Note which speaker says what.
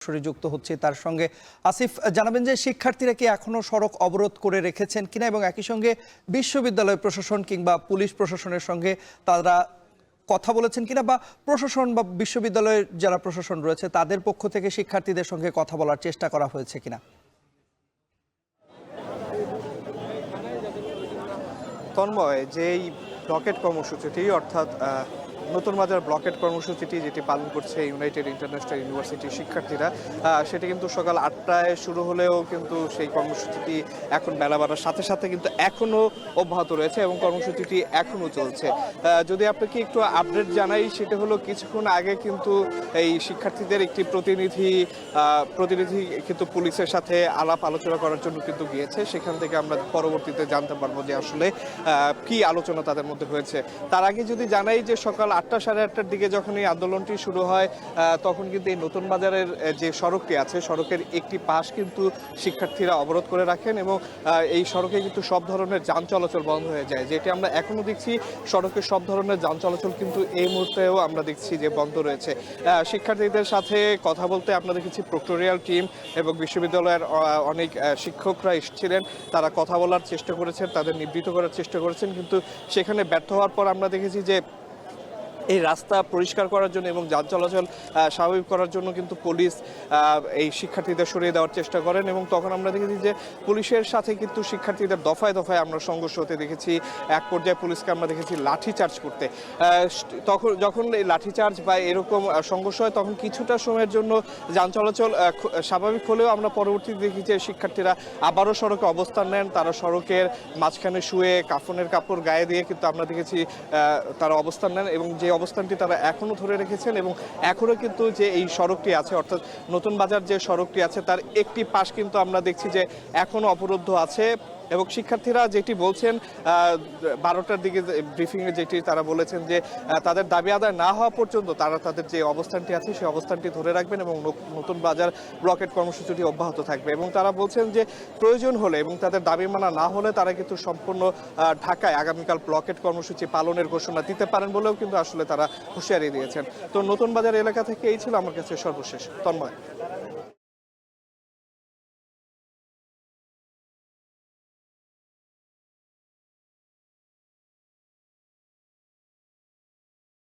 Speaker 1: সরাসরি যুক্ত হচ্ছে তার সঙ্গে আসিফ জানাবেন যে শিক্ষার্থীরা কি এখনো সড়ক অবরোধ করে রেখেছেন কিনা এবং একই সঙ্গে বিশ্ববিদ্যালয় প্রশাসন কিংবা পুলিশ প্রশাসনের সঙ্গে তারা কথা বলেছেন কিনা বা প্রশাসন বা বিশ্ববিদ্যালয়ের যারা প্রশাসন রয়েছে তাদের পক্ষ থেকে শিক্ষার্থীদের সঙ্গে কথা বলার চেষ্টা করা হয়েছে কিনা।
Speaker 2: তন্ময়, যেই ব্লকেট কর্মসূচিটি অর্থাৎ নতুন বাজার ব্লকেট কর্মসূচিটি যেটি পালন করছে ইউনাইটেড ইন্টারন্যাশনাল ইউনিভার্সিটির শিক্ষার্থীরা, সেটি কিন্তু সকাল 8টায় শুরু হলেও কিন্তু সেই কর্মসূচিটি এখন বেলা বাড়ার সাথে সাথে কিন্তু এখনও অব্যাহত রয়েছে এবং কর্মসূচিটি এখনও চলছে। যদি আপনাকে একটু আপডেট জানাই, সেটা হলো কিছুক্ষণ আগে কিন্তু এই শিক্ষার্থীদের একটি প্রতিনিধি কিন্তু পুলিশের সাথে আলাপ আলোচনা করার জন্য কিন্তু গিয়েছে। সেখান থেকে আমরা পরবর্তীতে জানতে পারবো যে আসলে কি আলোচনা তাদের মধ্যে হয়েছে। তার আগে যদি জানাই যে সকাল 8টা সাড়ে 8টার দিকে যখন এই আন্দোলনটি শুরু হয়, তখন কিন্তু এই নতুন বাজারের যে সড়কটি আছে, সড়কের একটি পাশ কিন্তু শিক্ষার্থীরা অবরোধ করে রাখেন এবং এই সড়কে কিন্তু সব ধরনের যান চলাচল বন্ধ হয়ে যায়। যেটি আমরা এখনো দেখছি, সড়কের সব ধরনের যান চলাচল কিন্তু এই মুহূর্তেও আমরা দেখছি যে বন্ধ রয়েছে। শিক্ষার্থীদের সাথে কথা বলতে আমরা দেখেছি প্রক্টোরিয়াল টিম এবং বিশ্ববিদ্যালয়ের অনেক শিক্ষকরা এসেছিলেন। তারা কথা বলার চেষ্টা করেছেন, তাদের নিবৃত্ত করার চেষ্টা করেছেন, কিন্তু সেখানে ব্যর্থ হওয়ার পর আমরা দেখেছি যে এই রাস্তা পরিষ্কার করার জন্য এবং যান চলাচল স্বাভাবিক করার জন্য কিন্তু পুলিশ এই শিক্ষার্থীদের সরিয়ে দেওয়ার চেষ্টা করেন এবং তখন আমরা দেখেছি যে পুলিশের সাথে কিন্তু শিক্ষার্থীদের দফায় দফায় আমরা সংঘর্ষ হতে দেখেছি। এক পর্যায়ে পুলিশকে আমরা দেখেছি লাঠিচার্জ করতে। যখন এই লাঠিচার্জ বা এরকম সংঘর্ষ হয়, তখন কিছুটা সময়ের জন্য যান চলাচল স্বাভাবিক হলেও আমরা পরবর্তীতে দেখি যে শিক্ষার্থীরা আবারও সড়কে অবস্থান নেন। তারা সড়কের মাঝখানে শুয়ে কাফনের কাপড় গায়ে দিয়ে কিন্তু আমরা দেখেছি তারা অবস্থান নেন এবং যে অবস্থানটি তারা এখনো ধরে রেখেছেন এবং এখনো কিন্তু যে এই সড়কটি আছে, অর্থাৎ নতুন বাজার যে সড়কটি আছে, তার একটি পাশ কিন্তু আমরা দেখছি যে এখনো অবরুদ্ধ আছে। এবং শিক্ষার্থীরা যেটি বলছেন 12টার দিকে ব্রিফিংয়ে যেটি তারা বলেছেন যে তাদের দাবি আদায় না হওয়া পর্যন্ত তারা তাদের যে অবস্থানটি আছে সেই অবস্থানটি ধরে রাখবেন এবং নতুন বাজার ব্লকেট কর্মসূচিটি অব্যাহত থাকবে। এবং তারা বলছেন যে প্রয়োজন হলে এবং তাদের দাবি মানা না হলে তারা কিন্তু সম্পূর্ণ ঢাকায় আগামীকাল ব্লকেট কর্মসূচি পালনের ঘোষণা দিতে পারেন বলেও কিন্তু আসলে তারা হুঁশিয়ারি দিয়েছেন। তো নতুন বাজার এলাকা থেকে এই ছিল আমার কাছে সর্বশেষ। তন্ময়।